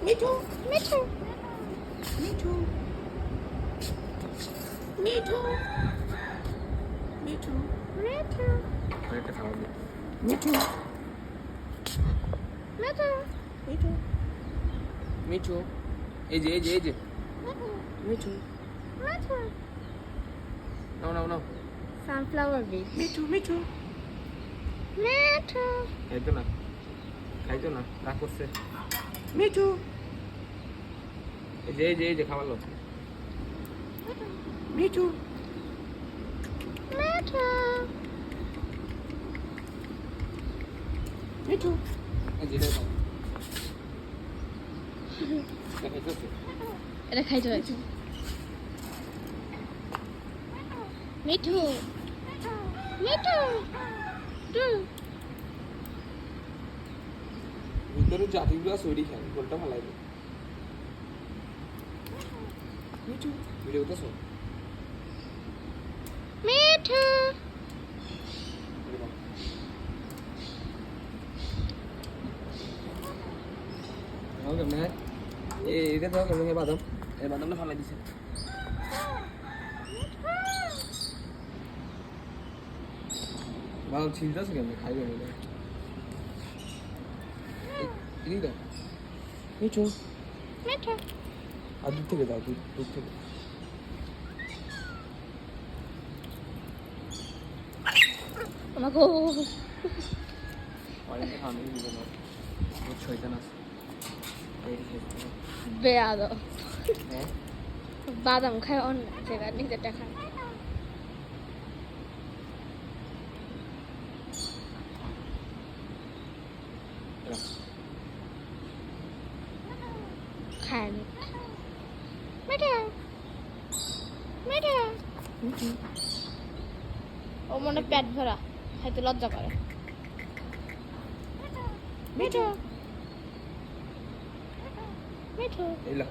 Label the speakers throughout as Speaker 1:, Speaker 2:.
Speaker 1: মিঠু মিঠু মিঠু মিঠু মিঠু মিঠু আরেকটা খাবার দিই মিঠু মিঠু মিঠু মিঠু এই যে মিঠু মিঠু নাও
Speaker 2: সানফ্লাওয়ার বিট।
Speaker 1: মিঠু মিঠু
Speaker 2: মিঠু
Speaker 1: খাইতো না রাগ করছে মিঠু এই যে খাওয়ালো মিঠু
Speaker 2: মিঠু
Speaker 1: মিঠু এই যে খাইতেছে
Speaker 2: এটা খাইতে হয়েছে। মিঠু মিঠু
Speaker 1: ভিতরে জাতিগুলো আছে ওইটি খাই গোলটা ভালো লাগে মিঠু ভিডিও করতেছো
Speaker 2: মিঠু
Speaker 1: কেমন এটা তো কেমন বাদাম এই বাদামটা ভালো দিছে বাদাম ছিলতেছে কেমন খাইবে না এদিকে দাও মিঠু
Speaker 2: মিঠু
Speaker 1: আর দুধ থেকে দাও দুধ থেকে
Speaker 2: আমাকে
Speaker 1: অনেকে খাওয়ানো দিবে না বহুত শয়তান আছে
Speaker 2: বেয়াদ
Speaker 1: হ্যাঁ
Speaker 2: বাদাম খায় অন্য জায়গায় নিজেরটা খায়। খায় না মিঠু মিঠু ও মনে পেট ভরা খাইতে লজ্জা করে। মিঠু মিঠু
Speaker 1: এলা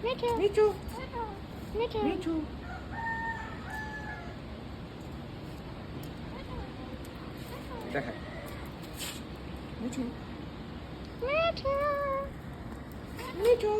Speaker 2: মিঠু
Speaker 1: মিঠু
Speaker 2: মিঠু
Speaker 1: মিঠু এটা খায় মিঠু
Speaker 2: মিঠু
Speaker 1: মিঠু